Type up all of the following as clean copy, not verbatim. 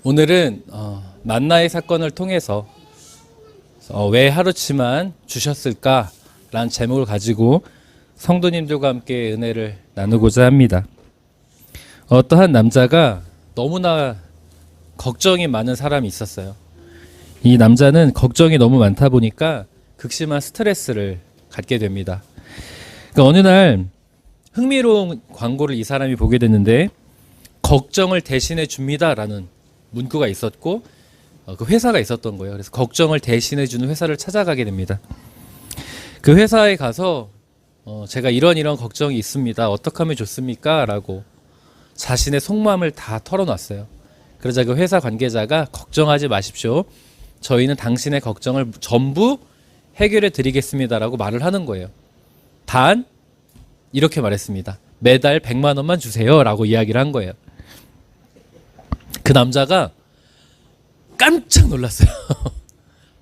오늘은 만나의 사건을 통해서 왜 하루치만 주셨을까라는 제목을 가지고 성도님들과 함께 은혜를 나누고자 합니다. 어떠한 남자가 너무나 걱정이 많은 사람이 있었어요. 이 남자는 걱정이 너무 많다 보니까 극심한 스트레스를 갖게 됩니다. 그러니까 어느 날 흥미로운 광고를 이 사람이 보게 됐는데, 걱정을 대신해 줍니다라는 문구가 있었고 그 회사가 있었던 거예요. 그래서 걱정을 대신해 주는 회사를 찾아가게 됩니다. 그 회사에 가서 제가 이런 걱정이 있습니다. 어떻게 하면 좋습니까? 라고 자신의 속마음을 다 털어놨어요. 그러자 그 회사 관계자가 걱정하지 마십시오. 저희는 당신의 걱정을 전부 해결해 드리겠습니다라고 말을 하는 거예요. 단 이렇게 말했습니다. 매달 100만 원만 주세요 라고 이야기를 한 거예요. 그 남자가 깜짝 놀랐어요.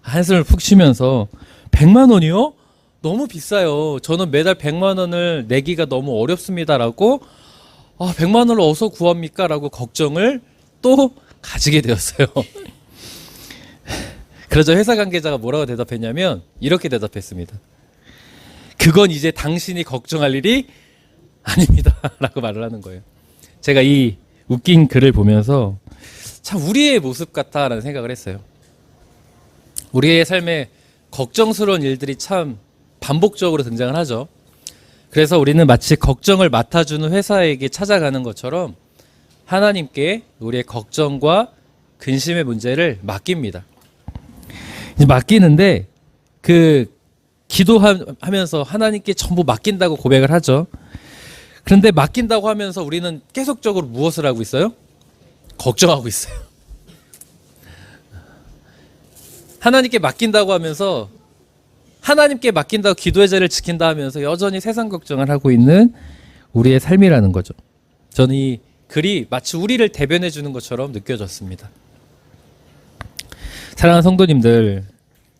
한숨을 푹 쉬면서 100만 원이요? 너무 비싸요. 저는 매달 100만 원을 내기가 너무 어렵습니다라고 100만 원을 어디서 구합니까? 라고 걱정을 또 가지게 되었어요. 그러자 회사 관계자가 뭐라고 대답했냐면 이렇게 대답했습니다. 그건 이제 당신이 걱정할 일이 아닙니다 라고 말을 하는 거예요. 제가 이 웃긴 글을 보면서 참 우리의 모습 같다라는 생각을 했어요. 우리의 삶에 걱정스러운 일들이 참 반복적으로 등장을 하죠. 그래서 우리는 마치 걱정을 맡아주는 회사에게 찾아가는 것처럼 하나님께 우리의 걱정과 근심의 문제를 맡깁니다. 맡기는데 기도하면서 하나님께 전부 맡긴다고 고백을 하죠. 그런데 맡긴다고 하면서 우리는 계속적으로 무엇을 하고 있어요? 걱정하고 있어요. 하나님께 맡긴다고 하면서 하나님께 맡긴다고 기도의 자리를 지킨다 하면서 여전히 세상 걱정을 하고 있는 우리의 삶이라는 거죠. 저는 이 글이 마치 우리를 대변해 주는 것처럼 느껴졌습니다. 사랑하는 성도님들,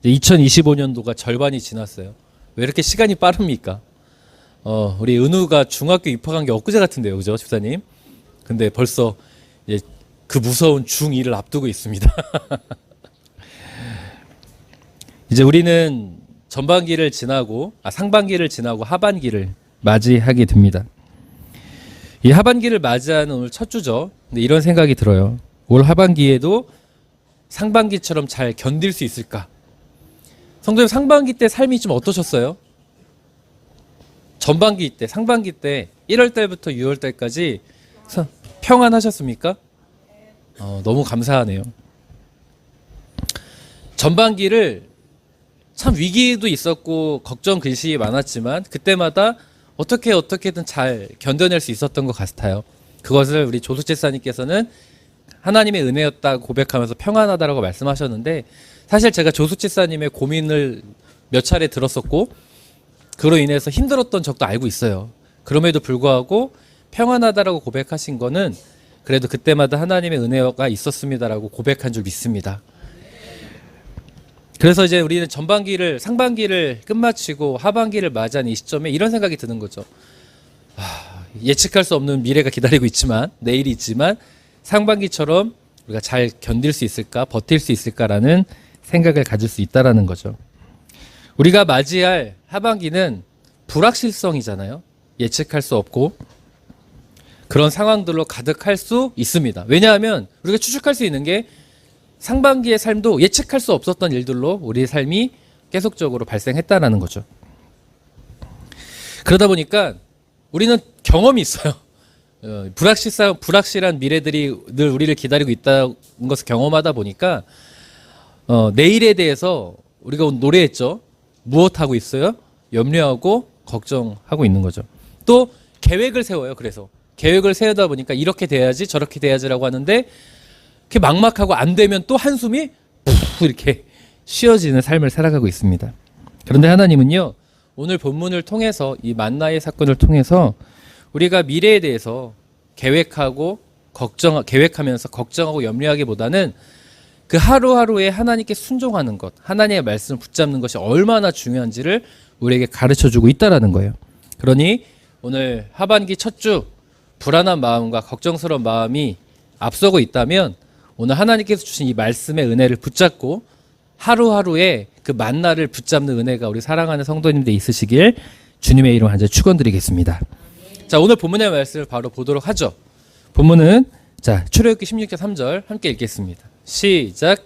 2025년도가 절반이 지났어요. 왜 이렇게 시간이 빠릅니까? 우리 은우가 중학교 입학한 게 엊그제 같은데요, 그죠, 집사님? 근데 벌써 이제 그 무서운 중2를 앞두고 있습니다. 이제 우리는 상반기를 지나고 하반기를 맞이하게 됩니다. 이 하반기를 맞이하는 오늘 첫 주죠. 근데 이런 생각이 들어요. 올 하반기에도 상반기처럼 잘 견딜 수 있을까? 성도님, 상반기 때 삶이 좀 어떠셨어요? 상반기 때 1월 달부터 6월 달까지 평안하셨습니까? 너무 감사하네요. 전반기를 참 위기도 있었고 걱정 근심이 많았지만 그때마다 어떻게든 잘 견뎌낼 수 있었던 것 같아요. 그것을 우리 조수집사님께서는 하나님의 은혜였다고 고백하면서 평안하다라고 말씀하셨는데, 사실 제가 조수집사님의 고민을 몇 차례 들었었고 그로 인해서 힘들었던 적도 알고 있어요. 그럼에도 불구하고 평안하다라고 고백하신 거는 그래도 그때마다 하나님의 은혜가 있었습니다라고 고백한 줄 믿습니다. 그래서 이제 우리는 상반기를 끝마치고 하반기를 맞이한 이 시점에 이런 생각이 드는 거죠. 예측할 수 없는 미래가 기다리고 있지만, 내일이 있지만 상반기처럼 우리가 잘 견딜 수 있을까, 버틸 수 있을까라는 생각을 가질 수 있다라는 거죠. 우리가 맞이할 하반기는 불확실성이잖아요. 예측할 수 없고 그런 상황들로 가득할 수 있습니다. 왜냐하면 우리가 추측할 수 있는 게 상반기의 삶도 예측할 수 없었던 일들로 우리의 삶이 계속적으로 발생했다는 거죠. 그러다 보니까 우리는 경험이 있어요. 불확실한 미래들이 늘 우리를 기다리고 있다는 것을 경험하다 보니까 내일에 대해서 우리가 노래했죠. 무엇하고 있어요? 염려하고 걱정하고 있는 거죠. 또 계획을 세워요. 그래서 계획을 세우다 보니까 이렇게 돼야지 저렇게 돼야지라고 하는데 그게 막막하고 안 되면 또 한숨이 푹 이렇게 쉬어지는 삶을 살아가고 있습니다. 그런데 하나님은요, 오늘 본문을 통해서 이 만나의 사건을 통해서 우리가 미래에 대해서 계획하면서 걱정하고 염려하기보다는 그 하루하루에 하나님께 순종하는 것, 하나님의 말씀을 붙잡는 것이 얼마나 중요한지를 우리에게 가르쳐주고 있다는 거예요. 그러니 오늘 하반기 첫 주 불안한 마음과 걱정스러운 마음이 앞서고 있다면 오늘 하나님께서 주신 이 말씀의 은혜를 붙잡고 하루하루에 그 만나를 붙잡는 은혜가 우리 사랑하는 성도님들 있으시길 주님의 이름 간절히 축원드리겠습니다. 자, 오늘 본문의 말씀을 바로 보도록 하죠. 본문은 자, 출애굽기 16장 3절 함께 읽겠습니다. 시작.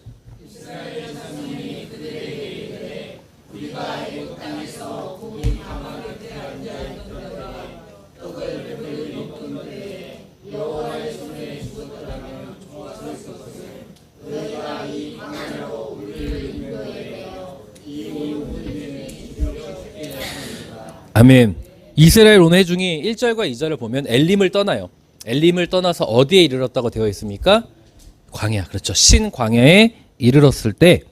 아멘. 이스라엘 온 회중이 1절과 2절을 보면 엘림을 떠나요. 엘림을 떠나서 어디에 이르렀다고 되어 있습니까? 광야. 그렇죠. 신 광야에 이르렀을 때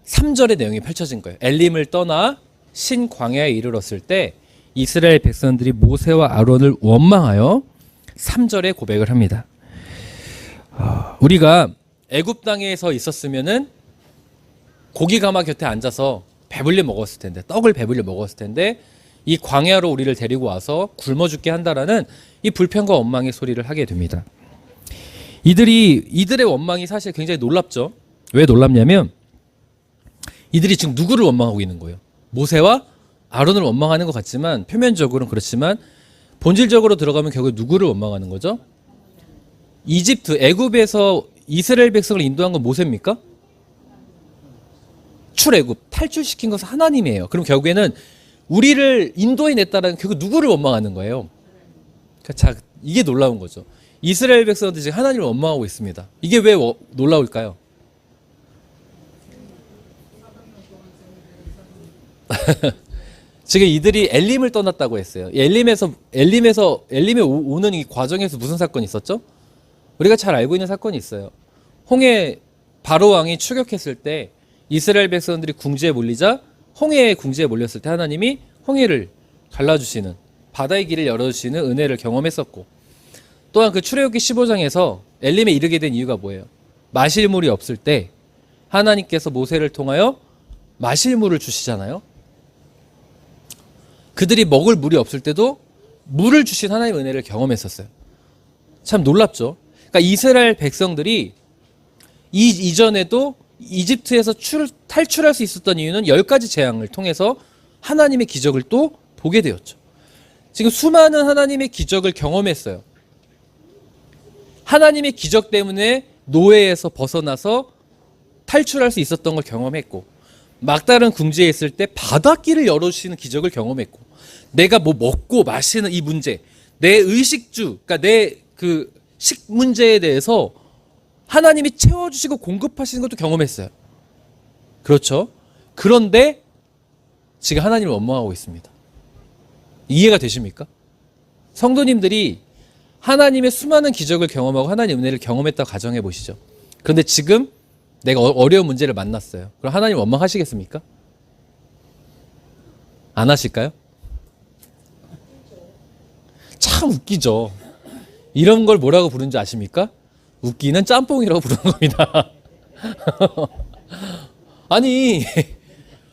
3절의 내용이 펼쳐진 거예요. 엘림을 떠나 신 광야에 이르렀을 때 이스라엘 백성들이 모세와 아론을 원망하여 3절에 고백을 합니다. 우리가 애굽 땅에서 있었으면은 고기 가마 곁에 앉아서 배불리 먹었을 텐데, 떡을 배불리 먹었을 텐데 이 광야로 우리를 데리고 와서 굶어 죽게 한다라는 이 불평과 원망의 소리를 하게 됩니다. 이들의 원망이 사실 굉장히 놀랍죠. 왜 놀랍냐면 이들이 지금 누구를 원망하고 있는 거예요? 모세와 아론을 원망하는 것 같지만 표면적으로는 그렇지만 본질적으로 들어가면 결국 누구를 원망하는 거죠? 이집트, 애굽에서 이스라엘 백성을 인도한 건 모세입니까? 출애굽, 탈출시킨 것은 하나님이에요. 그럼 결국에는 우리를 인도해냈다는 결국 누구를 원망하는 거예요? 자, 이게 놀라운 거죠. 이스라엘 백성들이 지금 하나님을 원망하고 있습니다. 이게 왜 놀라울까요? 지금 이들이 엘림을 떠났다고 했어요. 엘림에 오는 이 과정에서 무슨 사건이 있었죠? 우리가 잘 알고 있는 사건이 있어요. 홍해 바로 왕이 추격했을 때 이스라엘 백성들이 궁지에 몰리자 홍해의 궁지에 몰렸을 때 하나님이 홍해를 갈라주시는 바다의 길을 열어주시는 은혜를 경험했었고, 또한 그 출애굽기 15장에서 엘림에 이르게 된 이유가 뭐예요? 마실 물이 없을 때 하나님께서 모세를 통하여 마실 물을 주시잖아요. 그들이 먹을 물이 없을 때도 물을 주신 하나님의 은혜를 경험했었어요. 참 놀랍죠. 그러니까 이스라엘 백성들이 이전에도 이집트에서 탈출할 수 있었던 이유는 10가지 재앙을 통해서 하나님의 기적을 또 보게 되었죠. 지금 수많은 하나님의 기적을 경험했어요. 하나님의 기적 때문에 노예에서 벗어나서 탈출할 수 있었던 걸 경험했고, 막다른 궁지에 있을 때 바닷길을 열어주시는 기적을 경험했고, 내가 뭐 먹고 마시는 이 문제, 내 의식주, 그러니까 내 그 식 문제에 대해서 하나님이 채워주시고 공급하시는 것도 경험했어요. 그렇죠? 그런데 지금 하나님을 원망하고 있습니다. 이해가 되십니까? 성도님들이 하나님의 수많은 기적을 경험하고 하나님의 은혜를 경험했다고 가정해 보시죠. 그런데 지금 내가 어려운 문제를 만났어요. 그럼 하나님 원망하시겠습니까? 안 하실까요? 참 웃기죠. 이런 걸 뭐라고 부르는지 아십니까? 웃기는 짬뽕이라고 부르는 겁니다. 아니,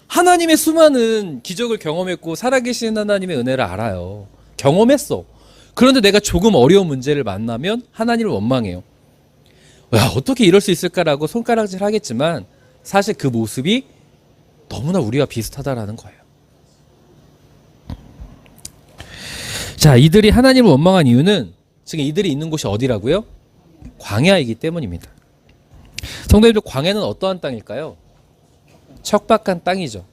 하나님의 수많은 기적을 경험했고 살아계신 하나님의 은혜를 알아요. 경험했어. 그런데 내가 조금 어려운 문제를 만나면 하나님을 원망해요. 야, 어떻게 이럴 수 있을까라고 손가락질 하겠지만 사실 그 모습이 너무나 우리와 비슷하다라는 거예요. 자, 이들이 하나님을 원망한 이유는 지금 이들이 있는 곳이 어디라고요? 광야이기 때문입니다. 성도님들, 광야는 어떠한 땅일까요? 척박한 땅이죠.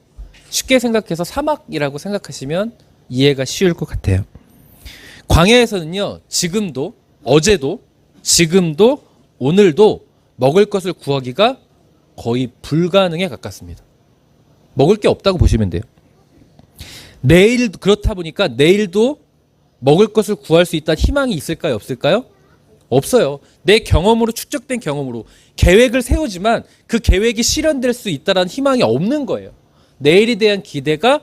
쉽게 생각해서 사막이라고 생각하시면 이해가 쉬울 것 같아요. 광야에서는요, 지금도, 어제도, 지금도, 오늘도 먹을 것을 구하기가 거의 불가능에 가깝습니다. 먹을 게 없다고 보시면 돼요. 그렇다 보니까 내일도 먹을 것을 구할 수 있다는 희망이 있을까요? 없을까요? 없어요. 내 경험으로, 축적된 경험으로 계획을 세우지만 그 계획이 실현될 수 있다는 희망이 없는 거예요. 내일에 대한 기대가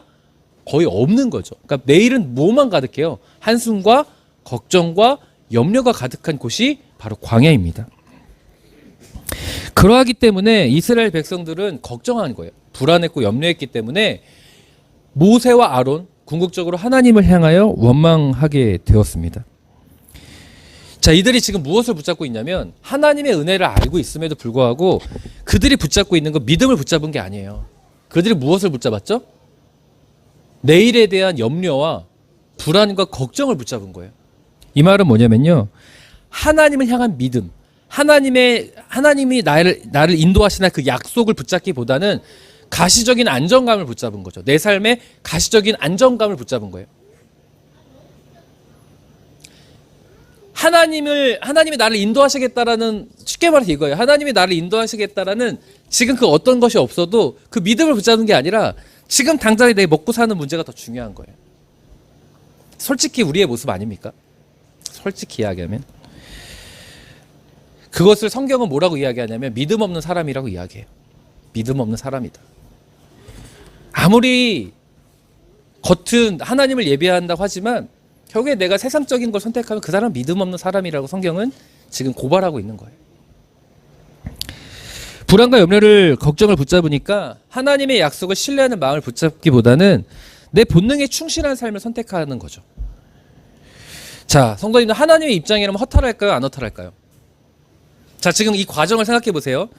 거의 없는 거죠. 그러니까 내일은 뭐만 가득해요? 한숨과 걱정과 염려가 가득한 곳이 바로 광야입니다. 그러하기 때문에 이스라엘 백성들은 걱정한 거예요. 불안했고 염려했기 때문에 모세와 아론, 궁극적으로 하나님을 향하여 원망하게 되었습니다. 자, 이들이 지금 무엇을 붙잡고 있냐면 하나님의 은혜를 알고 있음에도 불구하고 그들이 붙잡고 있는 건 믿음을 붙잡은 게 아니에요. 그들이 무엇을 붙잡았죠? 내일에 대한 염려와 불안과 걱정을 붙잡은 거예요. 이 말은 뭐냐면요, 하나님을 향한 믿음, 하나님이 나를 인도하시나 그 약속을 붙잡기보다는 가시적인 안정감을 붙잡은 거죠. 내 삶의 가시적인 안정감을 붙잡은 거예요. 하나님이 나를 인도하시겠다라는, 쉽게 말해서 이거예요. 하나님이 나를 인도하시겠다라는 지금 그 어떤 것이 없어도 그 믿음을 붙잡는 게 아니라 지금 당장에 내 먹고 사는 문제가 더 중요한 거예요. 솔직히 우리의 모습 아닙니까? 솔직히 이야기하면. 그것을 성경은 뭐라고 이야기하냐면 믿음 없는 사람이라고 이야기해요. 믿음 없는 사람이다. 아무리 겉은 하나님을 예배한다고 하지만 결국에 내가 세상적인 걸 선택하면 그 사람은 믿음 없는 사람이라고 성경은 지금 고발하고 있는 거예요. 불안과 염려를, 걱정을 붙잡으니까 하나님의 약속을 신뢰하는 마음을 붙잡기보다는 내 본능에 충실한 삶을 선택하는 거죠. 자, 성도님들, 하나님의 입장이라면 허탈할까요? 안 허탈할까요? 자, 지금 이 과정을 생각해 보세요.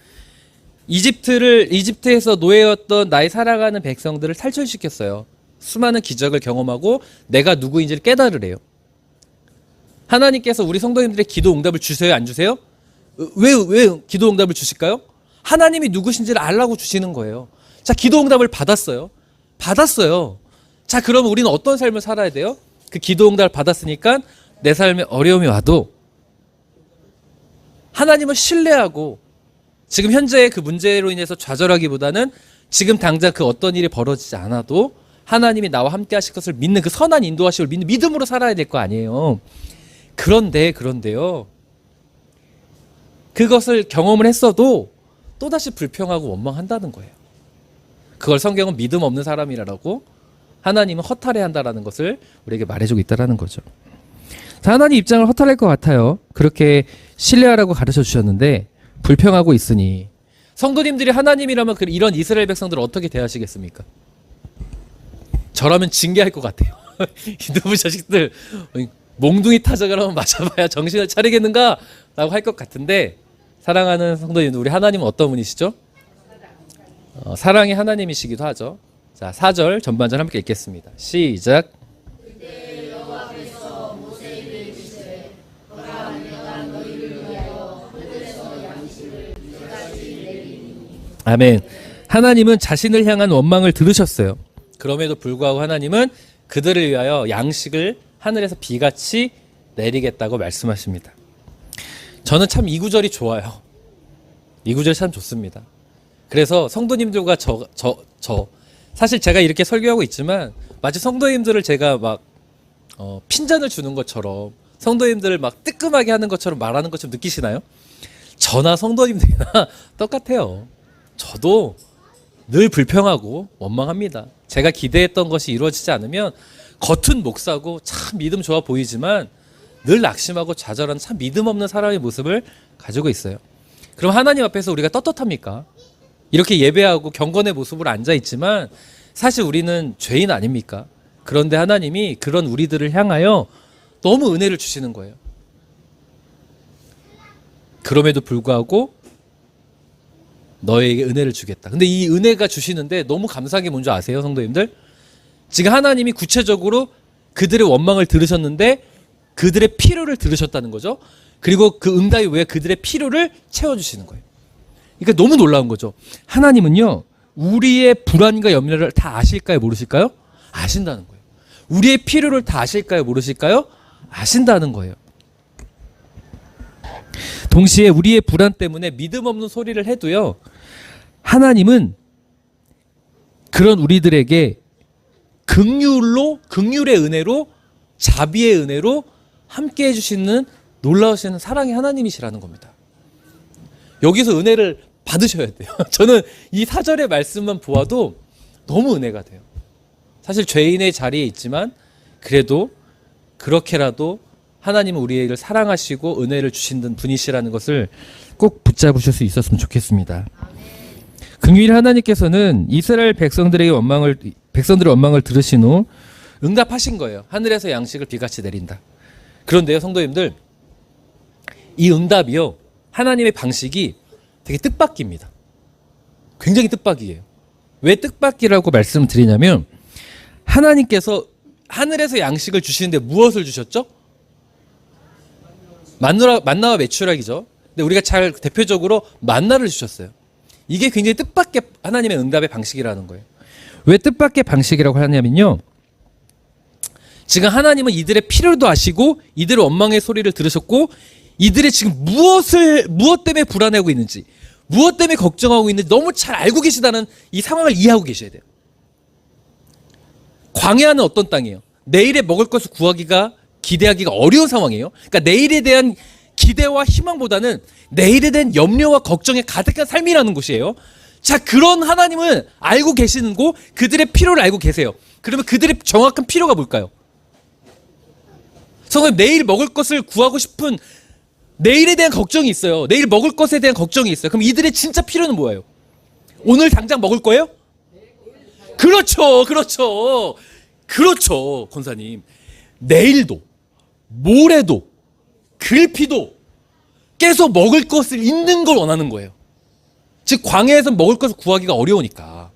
이집트에서 노예였던 나의 살아가는 백성들을 탈출시켰어요. 수많은 기적을 경험하고 내가 누구인지를 깨달으래요. 하나님께서 우리 성도님들의 기도 응답을 주세요, 안 주세요? 왜 기도 응답을 주실까요? 하나님이 누구신지를 알라고 주시는 거예요. 자, 기도 응답을 받았어요. 자, 그러면 우리는 어떤 삶을 살아야 돼요? 그 기도 응답을 받았으니까 내 삶에 어려움이 와도 하나님을 신뢰하고 지금 현재의 그 문제로 인해서 좌절하기보다는 지금 당장 그 어떤 일이 벌어지지 않아도 하나님이 나와 함께 하실 것을 믿는 그 선한 인도하심을 믿는 믿음으로 살아야 될 거 아니에요. 그런데요, 그것을 경험을 했어도 또다시 불평하고 원망한다는 거예요. 그걸 성경은 믿음 없는 사람이라고, 하나님은 허탈해한다라는 것을 우리에게 말해주고 있다는 거죠. 하나님 입장을 허탈할 것 같아요. 그렇게 신뢰하라고 가르쳐 주셨는데 불평하고 있으니 성도님들이 하나님이라면 이런 이스라엘 백성들을 어떻게 대하시겠습니까? 저라면 징계할 것 같아요. 이놈의 자식들, 몽둥이 타작을 한번 맞아봐야 정신을 차리겠는가? 라고 할 것 같은데, 사랑하는 성도님, 우리 하나님은 어떤 분이시죠? 사랑의 하나님이시기도 하죠. 자, 4절 전반절 함께 읽겠습니다. 시작. 아멘. 하나님은 자신을 향한 원망을 들으셨어요. 그럼에도 불구하고 하나님은 그들을 위하여 양식을 하늘에서 비같이 내리겠다고 말씀하십니다. 저는 참 이 구절이 좋아요. 이 구절 참 좋습니다. 그래서 성도님들과 사실 제가 이렇게 설교하고 있지만 마치 성도님들을 제가 막 핀잔을 주는 것처럼, 성도님들을 막 뜨끔하게 하는 것처럼 말하는 것처럼 느끼시나요? 저나 성도님들이나 똑같아요. 저도 늘 불평하고 원망합니다. 제가 기대했던 것이 이루어지지 않으면 겉은 목사고 참 믿음 좋아 보이지만 늘 낙심하고 좌절한 참 믿음 없는 사람의 모습을 가지고 있어요. 그럼 하나님 앞에서 우리가 떳떳합니까? 이렇게 예배하고 경건의 모습으로 앉아있지만 사실 우리는 죄인 아닙니까? 그런데 하나님이 그런 우리들을 향하여 너무 은혜를 주시는 거예요. 그럼에도 불구하고 너에게 은혜를 주겠다. 근데 이 은혜가 주시는데 너무 감사한 게 뭔지 아세요, 성도님들? 지금 하나님이 구체적으로 그들의 원망을 들으셨는데 그들의 필요를 들으셨다는 거죠. 그리고 그 응답이 왜 그들의 필요를 채워주시는 거예요. 그러니까 너무 놀라운 거죠. 하나님은요, 우리의 불안과 염려를 다 아실까요, 모르실까요? 아신다는 거예요. 우리의 필요를 다 아실까요, 모르실까요? 아신다는 거예요. 동시에 우리의 불안 때문에 믿음 없는 소리를 해도요, 하나님은 그런 우리들에게 긍휼의 은혜로, 자비의 은혜로 함께 해주시는 놀라우신 사랑의 하나님이시라는 겁니다. 여기서 은혜를 받으셔야 돼요. 저는 이 4절의 말씀만 보아도 너무 은혜가 돼요. 사실 죄인의 자리에 있지만 그래도 그렇게라도 하나님은 우리를 사랑하시고 은혜를 주신 분이시라는 것을 꼭 붙잡으실 수 있었으면 좋겠습니다. 긍휼히 하나님께서는 이스라엘 백성들의 원망을 들으신 후 응답하신 거예요. 하늘에서 양식을 비같이 내린다. 그런데요, 성도님들, 이 응답이요, 하나님의 방식이 되게 뜻밖입니다. 굉장히 뜻밖이에요. 왜 뜻밖이라고 말씀드리냐면, 하나님께서 하늘에서 양식을 주시는데 무엇을 주셨죠? 만나와 메추라기죠. 근데 우리가 잘 대표적으로 만나를 주셨어요. 이게 굉장히 뜻밖의 하나님의 응답의 방식이라는 거예요. 왜 뜻밖의 방식이라고 하냐면요, 지금 하나님은 이들의 필요도 아시고 이들의 원망의 소리를 들으셨고 이들의 지금 무엇 때문에 불안해하고 있는지, 무엇 때문에 걱정하고 있는지 너무 잘 알고 계시다는 이 상황을 이해하고 계셔야 돼요. 광야는 어떤 땅이에요? 내일에 먹을 것을 구하기가, 기대하기가 어려운 상황이에요. 그러니까 내일에 대한 기대와 희망보다는 내일에 대한 염려와 걱정에 가득한 삶이라는 곳이에요. 자, 그런 하나님은 알고 계시는 거, 그들의 필요를 알고 계세요. 그러면 그들의 정확한 필요가 뭘까요? 성도님, 내일 먹을 것을 구하고 싶은 내일에 대한 걱정이 있어요. 내일 먹을 것에 대한 걱정이 있어요. 그럼 이들의 진짜 필요는 뭐예요? 오늘 당장 먹을 거예요? 그렇죠, 그렇죠, 그렇죠, 권사님. 내일도, 모레도, 글피도 계속 먹을 것을 있는 걸 원하는 거예요. 즉, 광야에서 먹을 것을 구하기가 어려우니까.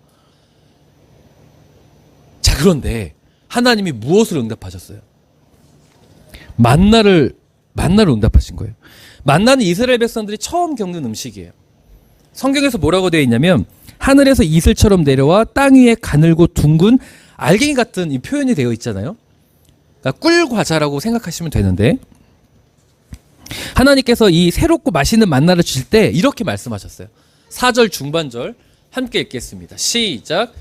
자, 그런데 하나님이 무엇을 응답하셨어요? 만나를 응답하신 거예요. 만나는 이스라엘 백성들이 처음 겪는 음식이에요. 성경에서 뭐라고 되어 있냐면, 하늘에서 이슬처럼 내려와 땅 위에 가늘고 둥근 알갱이 같은 이 표현이 되어 있잖아요. 그러니까 꿀 과자라고 생각하시면 되는데, 하나님께서 이 새롭고 맛있는 만나를 주실 때 이렇게 말씀하셨어요. 4절 중반절 함께 읽겠습니다. 시작.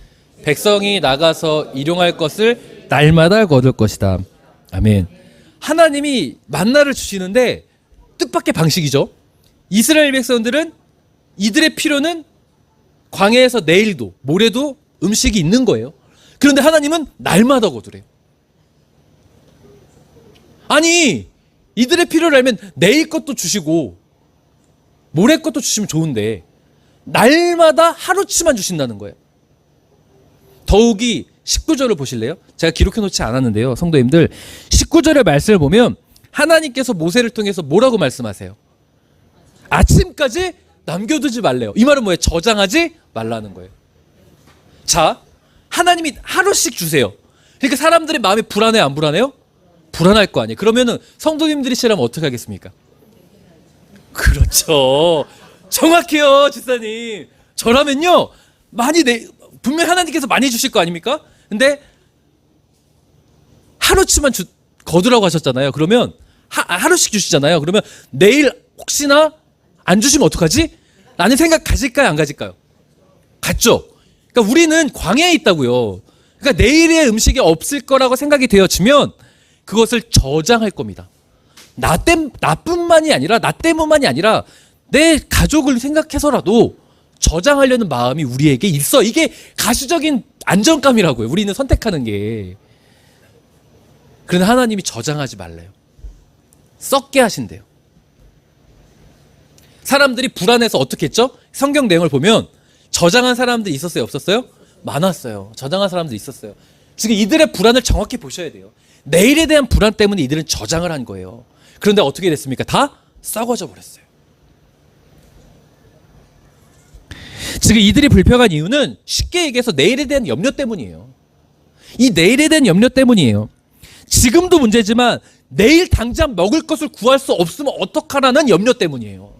백성이 나가서 일용할 것을 날마다 거둘 것이다. 아멘. 하나님이 만나를 주시는데 뜻밖의 방식이죠. 이스라엘 백성들은 이들의 필요는 광야에서 내일도 모레도 음식이 있는 거예요. 그런데 하나님은 날마다 거두래요. 아니, 이들의 필요를 알면 내일 것도 주시고 모레 것도 주시면 좋은데 날마다 하루치만 주신다는 거예요. 더욱이 19절을 보실래요? 제가 기록해 놓지 않았는데요, 성도님들, 19절의 말씀을 보면 하나님께서 모세를 통해서 뭐라고 말씀하세요? 아침까지 남겨두지 말래요. 이 말은 뭐예요? 저장하지 말라는 거예요. 자, 하나님이 하루씩 주세요. 그러니까 사람들의 마음이 불안해요, 안 불안해요? 불안할 거 아니에요. 그러면은 성도님들이시라면 어떻게 하겠습니까? 그렇죠, 정확해요, 집사님. 저라면요, 분명히 하나님께서 많이 주실 거 아닙니까? 근데 하루치만 거두라고 하셨잖아요. 그러면 하루씩 주시잖아요. 그러면 내일 혹시나 안 주시면 어떡하지? 라는 생각 가질까요, 안 가질까요? 같죠? 그러니까 우리는 광야에 있다고요. 그러니까 내일의 음식이 없을 거라고 생각이 되어지면 그것을 저장할 겁니다. 나 때문만이 아니라 내 가족을 생각해서라도 저장하려는 마음이 우리에게 있어. 이게 가시적인 안정감이라고요. 우리는 선택하는 게. 그런데 하나님이 저장하지 말래요. 썩게 하신대요. 사람들이 불안해서 어떻게 했죠? 성경 내용을 보면 저장한 사람들이 있었어요, 없었어요? 많았어요. 저장한 사람들이 있었어요. 지금 이들의 불안을 정확히 보셔야 돼요. 내일에 대한 불안 때문에 이들은 저장을 한 거예요. 그런데 어떻게 됐습니까? 다 썩어져 버렸어요. 지금 이들이 불평한 이유는 쉽게 얘기해서 내일에 대한 염려 때문이에요. 이 내일에 대한 염려 때문이에요. 지금도 문제지만 내일 당장 먹을 것을 구할 수 없으면 어떡하라는 염려 때문이에요.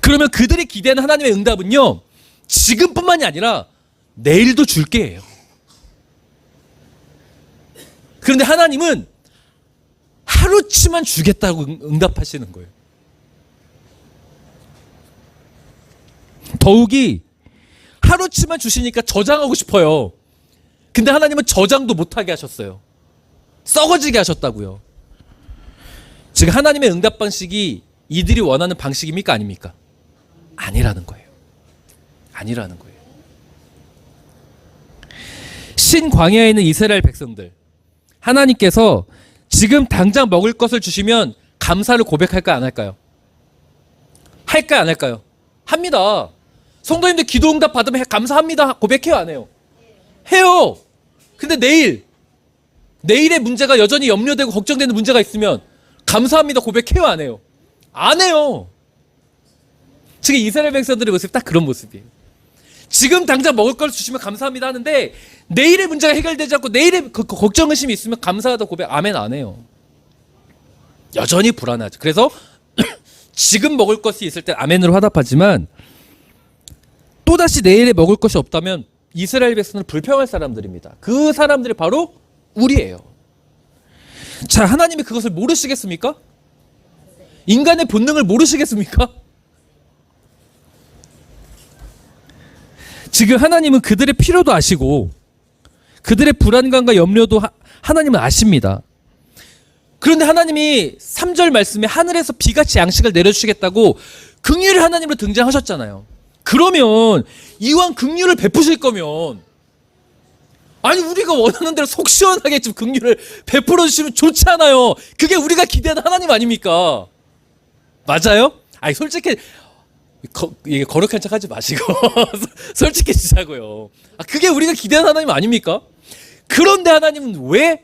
그러면 그들이 기대하는 하나님의 응답은요, 지금뿐만이 아니라 내일도 줄게예요. 그런데 하나님은 하루치만 주겠다고 응답하시는 거예요. 더욱이 하루치만 주시니까 저장하고 싶어요. 근데 하나님은 저장도 못하게 하셨어요. 썩어지게 하셨다고요. 즉 하나님의 응답 방식이 이들이 원하는 방식입니까, 아닙니까? 아니라는 거예요. 아니라는 거예요. 신광야에 있는 이스라엘 백성들, 하나님께서 지금 당장 먹을 것을 주시면 감사를 고백할까요, 안 할까요? 할까요, 안 할까요? 합니다. 성도님들 기도 응답 받으면 감사합니다 고백해요, 안 해요? 해요. 근데 내일의 문제가 여전히 염려되고 걱정되는 문제가 있으면 감사합니다 고백해요, 안 해요? 안 해요. 지금 이스라엘 백성들의 모습이 딱 그런 모습이에요. 지금 당장 먹을 걸 주시면 감사합니다 하는데 내일의 문제가 해결되지 않고 내일의 걱정 의심이 있으면 감사하다 고백 아멘 안 해요. 여전히 불안하죠. 그래서 지금 먹을 것이 있을 때 아멘으로 화답하지만 또다시 내일에 먹을 것이 없다면 이스라엘 백성은 불평할 사람들입니다. 그 사람들이 바로 우리예요. 자, 하나님이 그것을 모르시겠습니까? 인간의 본능을 모르시겠습니까? 지금 하나님은 그들의 필요도 아시고 그들의 불안감과 염려도 하나님은 아십니다. 그런데 하나님이 3절 말씀에 하늘에서 비같이 양식을 내려주시겠다고 긍휼의 하나님으로 등장하셨잖아요. 그러면 이왕 긍휼을 베푸실 거면 아니 우리가 원하는 대로 속 시원하게 좀 긍휼을 베풀어 주시면 좋잖아요. 그게 우리가 기대하는 하나님 아닙니까? 맞아요? 아니 솔직히 이게 거룩한 척 하지 마시고 솔직해지자고요. 그게 우리가 기대하는 하나님 아닙니까? 그런데 하나님은 왜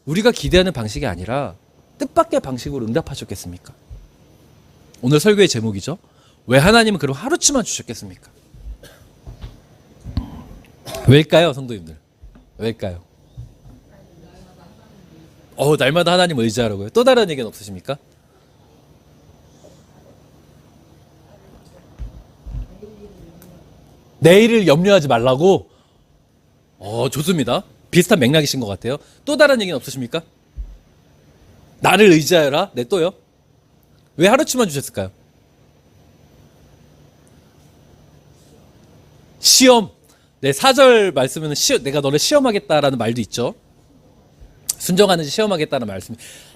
우리가 기대하는 방식이 아니라 뜻밖의 방식으로 응답하셨겠습니까? 오늘 설교의 제목이죠. 왜 하나님은 그럼 하루치만 주셨겠습니까? 왜일까요, 성도님들? 왜일까요? 날마다 하나님 의지하라고요? 또 다른 얘기는 없으십니까? 내일을 염려하지 말라고? 좋습니다. 비슷한 맥락이신 것 같아요. 또 다른 얘기는 없으십니까? 나를 의지하여라? 네, 또요? 왜 하루치만 주셨을까요? 시험. 네, 4절 말씀에는 내가 너를 시험하겠다라는 말도 있죠. 순종하는지 시험하겠다는 말씀.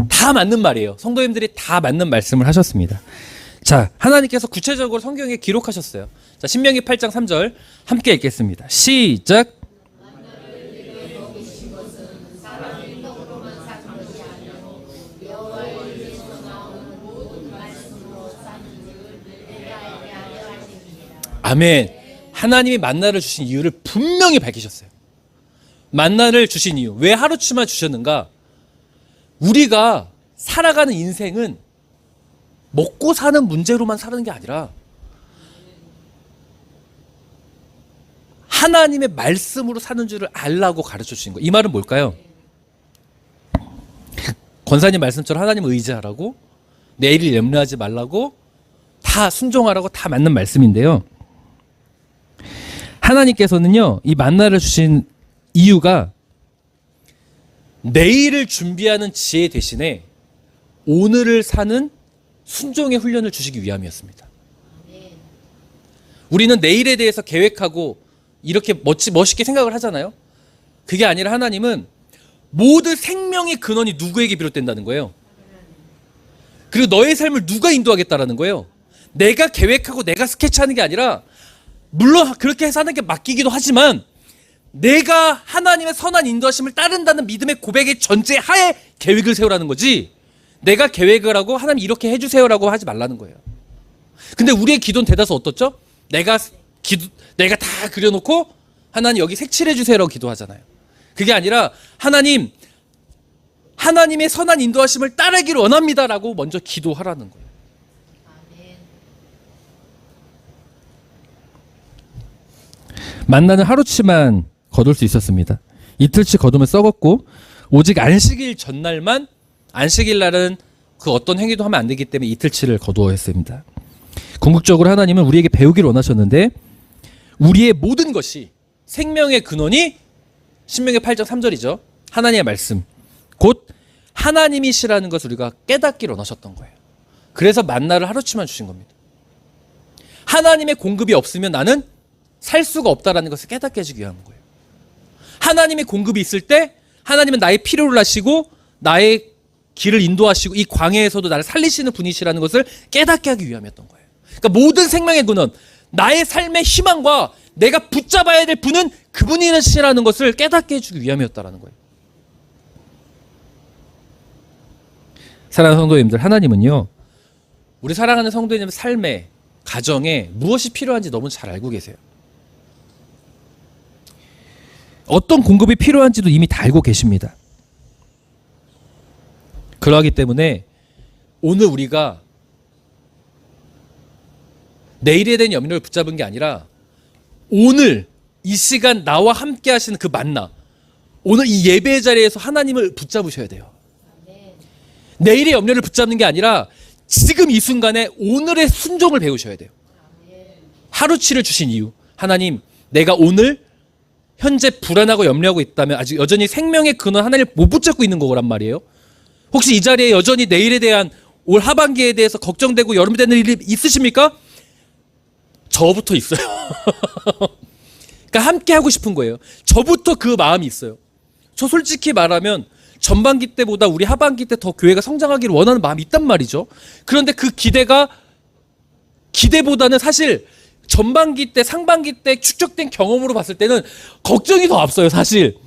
다 맞는 말이에요. 성도님들이 다 맞는 말씀을 하셨습니다. 자, 하나님께서 구체적으로 성경에 기록하셨어요. 자, 신명기 8장 3절 함께 읽겠습니다. 시작. 아멘. 하나님이 만나를 주신 이유를 분명히 밝히셨어요. 만나를 주신 이유. 왜 하루치만 주셨는가? 우리가 살아가는 인생은 먹고 사는 문제로만 사는 게 아니라 하나님의 말씀으로 사는 줄을 알라고 가르쳐 주신 거예요. 이 말은 뭘까요? 권사님 말씀처럼 하나님을 의지하라고, 내일을 염려하지 말라고, 다 순종하라고 다 맞는 말씀인데요. 하나님께서는요, 이 만나를 주신 이유가 내일을 준비하는 지혜 대신에 오늘을 사는 순종의 훈련을 주시기 위함이었습니다. 우리는 내일에 대해서 계획하고 이렇게 멋있게 생각을 하잖아요. 그게 아니라 하나님은 모든 생명의 근원이 누구에게 비롯된다는 거예요. 그리고 너의 삶을 누가 인도하겠다라는 거예요. 내가 계획하고 내가 스케치하는 게 아니라, 물론 그렇게 해서 하는 게 맡기기도 하지만 내가 하나님의 선한 인도하심을 따른다는 믿음의 고백의 전제 하에 계획을 세우라는 거지, 내가 계획을 하고 하나님 이렇게 해주세요라고 하지 말라는 거예요. 근데 우리의 기도는 대다수 어떻죠? 내가 다 그려놓고 하나님 여기 색칠해 주세요라고 기도하잖아요. 그게 아니라 하나님의 선한 인도하심을 따르기를 원합니다라고 먼저 기도하라는 거예요. 만나는 하루치만 거둘 수 있었습니다. 이틀치 거두면 썩었고 오직 안식일 전날만, 안식일 날은 그 어떤 행위도 하면 안 되기 때문에 이틀치를 거두어 했습니다. 궁극적으로 하나님은 우리에게 배우기를 원하셨는데 우리의 모든 것이 생명의 근원이 신명기 8장 3절이죠. 하나님의 말씀, 곧 하나님이시라는 것을 우리가 깨닫기를 원하셨던 거예요. 그래서 만나를 하루치만 주신 겁니다. 하나님의 공급이 없으면 나는 살 수가 없다라는 것을 깨닫게 해주기 위한 거예요. 하나님의 공급이 있을 때 하나님은 나의 필요를 아시고 나의 길을 인도하시고 이 광야에서도 나를 살리시는 분이시라는 것을 깨닫게 하기 위함이었던 거예요. 그러니까 모든 생명의 근원, 나의 삶의 희망과 내가 붙잡아야 될 분은 그분이시라는 것을 깨닫게 해주기 위함이었다라는 거예요. 사랑하는 성도님들, 하나님은요, 우리 사랑하는 성도님의 삶에, 가정에 무엇이 필요한지 너무 잘 알고 계세요. 어떤 공급이 필요한지도 이미 다 알고 계십니다. 그러하기 때문에 오늘 우리가 내일에 대한 염려를 붙잡은 게 아니라 오늘 이 시간 나와 함께 하시는 그 만나, 오늘 이 예배의 자리에서 하나님을 붙잡으셔야 돼요. 내일의 염려를 붙잡는 게 아니라 지금 이 순간에 오늘의 순종을 배우셔야 돼요. 하루치를 주신 이유, 하나님 내가 오늘 현재 불안하고 염려하고 있다면 아직 여전히 생명의 근원 하나님을 못 붙잡고 있는 거란 말이에요. 혹시 이 자리에 여전히 내일에 대한, 올 하반기에 대해서 걱정되고 여름되는 일이 있으십니까? 저부터 있어요. 그러니까 함께 하고 싶은 거예요. 저부터 그 마음이 있어요. 저 솔직히 말하면 전반기 때보다 우리 하반기 때 더 교회가 성장하기를 원하는 마음이 있단 말이죠. 그런데 그 기대보다는 사실 전반기 때, 상반기 때 축적된 경험으로 봤을 때는 걱정이 더 앞서요, 사실.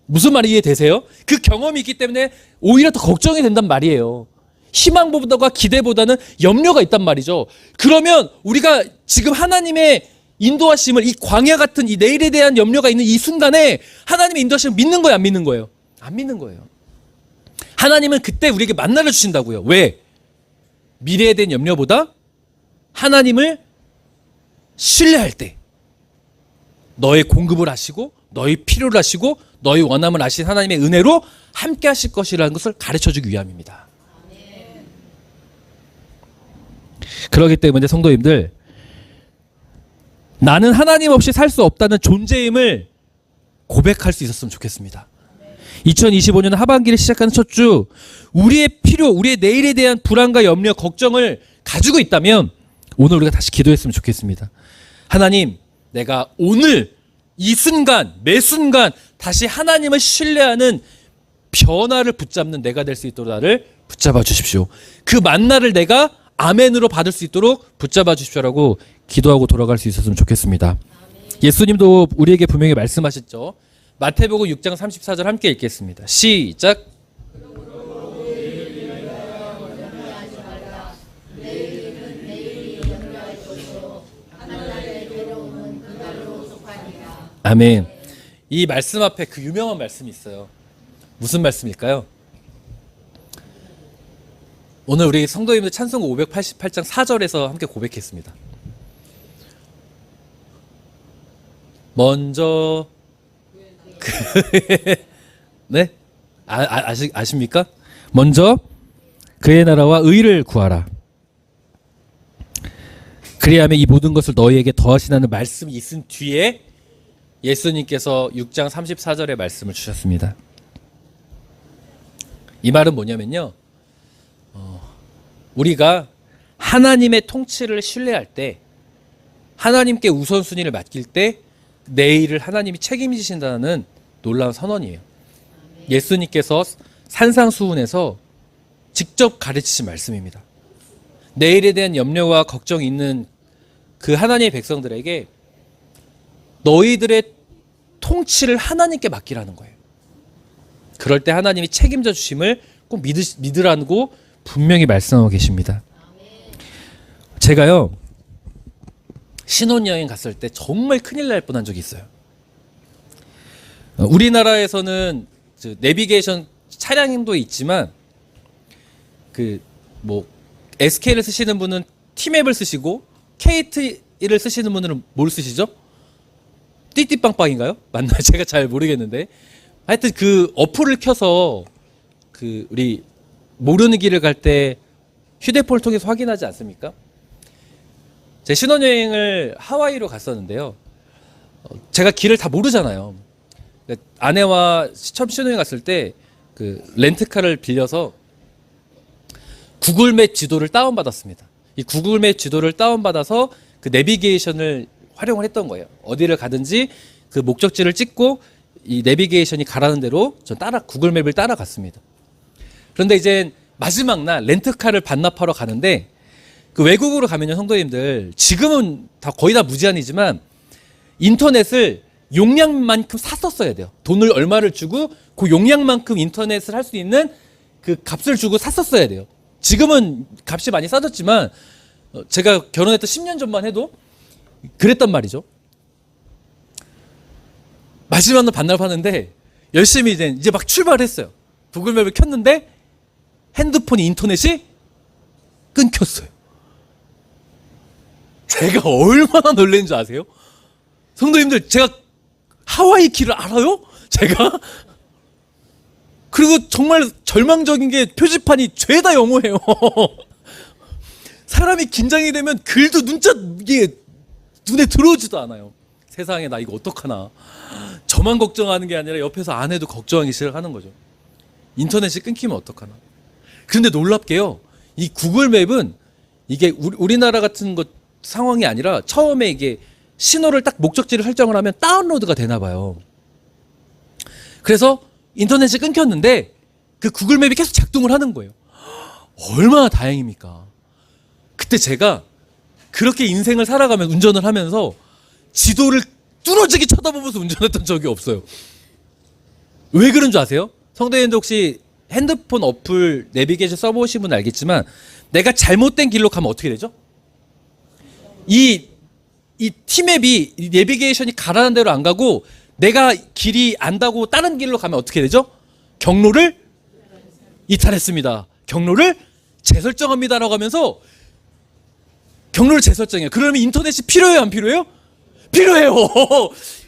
무슨 말이 이해되세요? 그 경험이 있기 때문에 오히려 더 걱정이 된단 말이에요. 희망보다가 기대보다는 염려가 있단 말이죠. 그러면 우리가 지금 하나님의 인도하심을, 이 광야 같은 이 내일에 대한 염려가 있는 이 순간에 하나님의 인도하심을 믿는 거예요, 안 믿는 거예요? 안 믿는 거예요. 하나님은 그때 우리에게 만나를 주신다고요. 왜? 미래에 대한 염려보다 하나님을 신뢰할 때 너의 공급을 하시고 너의 필요를 하시고 너의 원함을 아신 하나님의 은혜로 함께 하실 것이라는 것을 가르쳐주기 위함입니다. 그렇기 때문에 성도님들, 나는 하나님 없이 살 수 없다는 존재임을 고백할 수 있었으면 좋겠습니다. 2025년 하반기를 시작하는 첫 주, 우리의 필요, 우리의 내일에 대한 불안과 염려, 걱정을 가지고 있다면 오늘 우리가 다시 기도했으면 좋겠습니다. 하나님, 내가 오늘 이 순간, 매 순간 다시 하나님을 신뢰하는 변화를 붙잡는 내가 될 수 있도록 나를 붙잡아 주십시오. 그 만나를 내가 아멘으로 받을 수 있도록 붙잡아 주십시오라고 기도하고 돌아갈 수 있었으면 좋겠습니다. 예수님도 우리에게 분명히 말씀하셨죠. 마태복음 6장 34절 함께 읽겠습니다. 시작. 아멘. 이 말씀 앞에 그 유명한 말씀이 있어요. 무슨 말씀일까요? 오늘 우리 성도님들 찬송가 588장 4절에서 함께 고백했습니다. 먼저 네? 아십니까? 먼저 그의 나라와 의를 구하라. 그리하면 이 모든 것을 너희에게 더하시라는 말씀이 있은 뒤에 예수님께서 6장 34절의 말씀을 주셨습니다. 이 말은 뭐냐면요, 우리가 하나님의 통치를 신뢰할 때, 하나님께 우선순위를 맡길 때 내일을 하나님이 책임지신다는 놀라운 선언이에요. 예수님께서 산상수훈에서 직접 가르치신 말씀입니다. 내일에 대한 염려와 걱정이 있는 그 하나님의 백성들에게 너희들의 통치를 하나님께 맡기라는 거예요. 그럴 때 하나님이 책임져 주심을 꼭 믿으라고 분명히 말씀하고 계십니다. 제가요, 신혼여행 갔을 때 정말 큰일 날 뻔한 적이 있어요. 우리나라에서는 내비게이션 차량도 있지만 SK를 쓰시는 분은 T맵을 쓰시고 KT를 쓰시는 분들은 뭘 쓰시죠? 띠띠빵빵인가요? 맞나요? 제가 잘 모르겠는데 하여튼 그 어플을 켜서 우리 모르는 길을 갈 때 휴대폰을 통해서 확인하지 않습니까? 제 신혼여행을 하와이로 갔었는데요. 제가 길을 다 모르잖아요. 아내와 처음 신혼여행 갔을 때 그 렌트카를 빌려서 구글맵 지도를 다운받았습니다. 이 구글맵 지도를 다운받아서 그 내비게이션을 활용을 했던 거예요. 어디를 가든지 그 목적지를 찍고 이 내비게이션이 가라는 대로 전 구글맵을 따라갔습니다. 그런데 이제 마지막 날 렌트카를 반납하러 가는데, 그 외국으로 가면요, 성도님들, 지금은 거의 다 무제한이지만 인터넷을 용량만큼 샀었어야 돼요. 돈을 얼마를 주고 그 용량만큼 인터넷을 할 수 있는 그 값을 주고 샀었어야 돼요. 지금은 값이 많이 싸졌지만 제가 결혼했던 10년 전만 해도 그랬단 말이죠. 마지막 날 반납하는데 열심히 이제 막 출발했어요. 구글맵을 켰는데 핸드폰이 인터넷이 끊겼어요. 제가 얼마나 놀란 줄 아세요? 성도님들, 제가 하와이 길을 알아요? 제가? 그리고 정말 절망적인 게 표지판이 죄다 영어예요. 사람이 긴장이 되면 글도 이게 눈에 들어오지도 않아요. 세상에 나 이거 어떡하나. 저만 걱정하는 게 아니라 옆에서 아내도 걱정하기 시작하는 거죠. 인터넷이 끊기면 어떡하나. 그런데 놀랍게요, 이 구글 맵은 이게 우리나라 같은 것 상황이 아니라 처음에 이게 신호를 딱 목적지를 설정을 하면 다운로드가 되나 봐요. 그래서 인터넷이 끊겼는데 그 구글 맵이 계속 작동을 하는 거예요. 얼마나 다행입니까? 그때 제가 그렇게 인생을 살아가면 운전을 하면서 지도를 뚫어지게 쳐다보면서 운전했던 적이 없어요. 왜 그런 줄 아세요? 성도님들 혹시 핸드폰 어플 내비게이션 써보신 분은 알겠지만 내가 잘못된 길로 가면 어떻게 되죠? 이 티맵이, 이 내비게이션이 가라는 대로 안 가고 내가 길이 안다고 다른 길로 가면 어떻게 되죠? 경로를 이탈했습니다. 경로를 재설정합니다라고 하면서 경로를 재설정해요. 그러면 인터넷이 필요해요, 안 필요해요? 필요해요.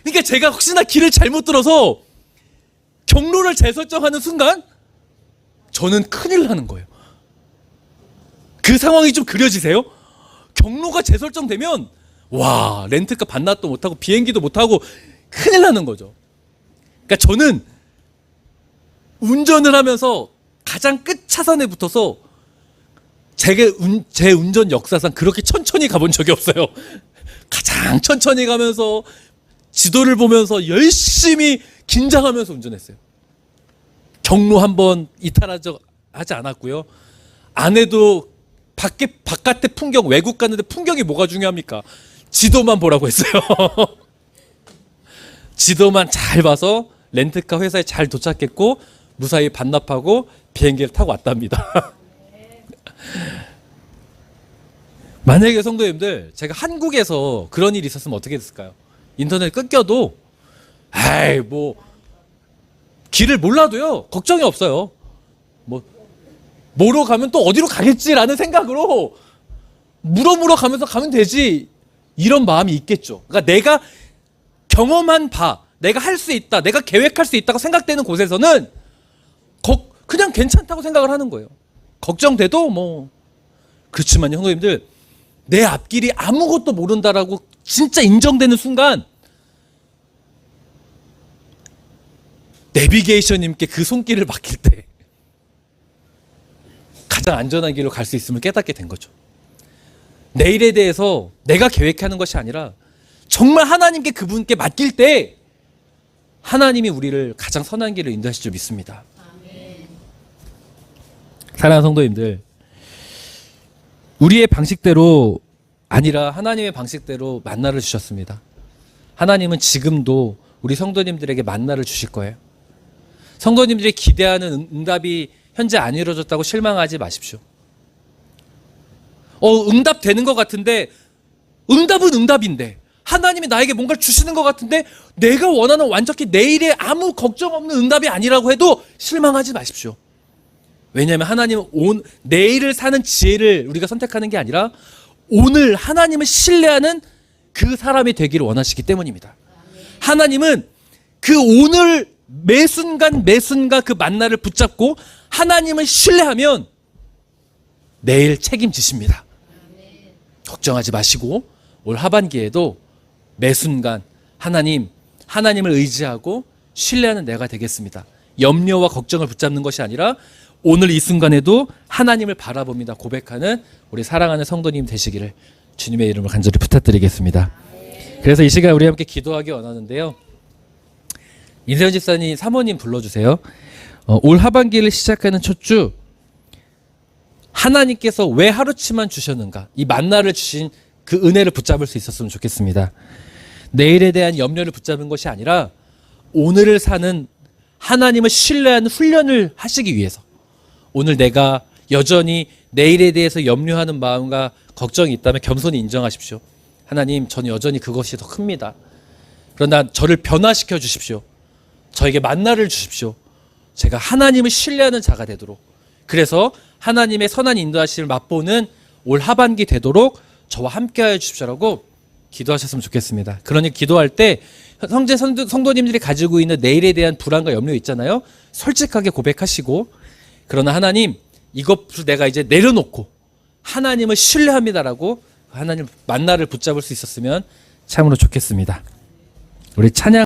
그러니까 제가 혹시나 길을 잘못 들어서 경로를 재설정하는 순간 저는 큰일 나는 거예요. 그 상황이 좀 그려지세요? 경로가 재설정되면 와, 렌트카 반납도 못하고 비행기도 못하고 큰일 나는 거죠. 그러니까 저는 운전을 하면서 가장 끝 차선에 붙어서 제 운전 역사상 그렇게 천천히 가본 적이 없어요. 가장 천천히 가면서 지도를 보면서 열심히 긴장하면서 운전했어요. 경로 한번 이탈하지 않았고요. 아내도 바깥의 풍경, 외국 갔는데 풍경이 뭐가 중요합니까? 지도만 보라고 했어요. 지도만 잘 봐서 렌트카 회사에 잘 도착했고 무사히 반납하고 비행기를 타고 왔답니다. 만약에 성도님들, 제가 한국에서 그런 일이 있었으면 어떻게 됐을까요? 인터넷 끊겨도 뭐 길을 몰라도요 걱정이 없어요. 뭐로 가면 또 어디로 가겠지라는 생각으로 물어 가면서 가면 되지, 이런 마음이 있겠죠. 그러니까 내가 경험한 바, 내가 할 수 있다, 내가 계획할 수 있다고 생각되는 곳에서는 그냥 괜찮다고 생각을 하는 거예요. 걱정돼도 그렇지만요, 형님들, 내 앞길이 아무것도 모른다라고 진짜 인정되는 순간 내비게이션님께 그 손길을 맡길 때 가장 안전한 길로 갈 수 있음을 깨닫게 된 거죠. 내일에 대해서 내가 계획하는 것이 아니라 정말 하나님께, 그분께 맡길 때 하나님이 우리를 가장 선한 길을 인도하실 줄 믿습니다. 사랑하는 성도님들, 우리의 방식대로 아니라 하나님의 방식대로 만나를 주셨습니다. 하나님은 지금도 우리 성도님들에게 만나를 주실 거예요. 성도님들이 기대하는 응답이 현재 안 이루어졌다고 실망하지 마십시오. 응답 되는 것 같은데, 응답은 응답인데 하나님이 나에게 뭔가를 주시는 것 같은데 내가 원하는 완전히 내일에 아무 걱정 없는 응답이 아니라고 해도 실망하지 마십시오. 왜냐하면 하나님은 내일을 사는 지혜를 우리가 선택하는 게 아니라 오늘 하나님을 신뢰하는 그 사람이 되기를 원하시기 때문입니다. 하나님은 그 오늘 매 순간 그 만나를 붙잡고 하나님을 신뢰하면 내일 책임지십니다. 걱정하지 마시고 올 하반기에도 매 순간 하나님을 의지하고 신뢰하는 내가 되겠습니다. 염려와 걱정을 붙잡는 것이 아니라 오늘 이 순간에도 하나님을 바라봅니다 고백하는 우리 사랑하는 성도님 되시기를 주님의 이름으로 간절히 부탁드리겠습니다. 그래서 이 시간 우리 함께 기도하기 원하는데요. 인세현 집사님, 사모님 불러주세요. 올 하반기를 시작하는 첫 주, 하나님께서 왜 하루치만 주셨는가, 이 만나를 주신 그 은혜를 붙잡을 수 있었으면 좋겠습니다. 내일에 대한 염려를 붙잡은 것이 아니라 오늘을 사는 하나님을 신뢰하는 훈련을 하시기 위해서, 오늘 내가 여전히 내일에 대해서 염려하는 마음과 걱정이 있다면 겸손히 인정하십시오. 하나님, 저는 여전히 그것이 더 큽니다. 그러나 저를 변화시켜 주십시오. 저에게 만나를 주십시오. 제가 하나님을 신뢰하는 자가 되도록, 그래서 하나님의 선한 인도하심을 맛보는 올 하반기 되도록 저와 함께하여 주십시오라고 기도하셨으면 좋겠습니다. 그러니 기도할 때 형제 성도님들이 가지고 있는 내일에 대한 불안과 염려 있잖아요. 솔직하게 고백하시고, 그러나 하나님, 이것을 내가 이제 내려놓고 하나님을 신뢰합니다라고 하나님 만나를 붙잡을 수 있었으면 참으로 좋겠습니다. 우리 찬양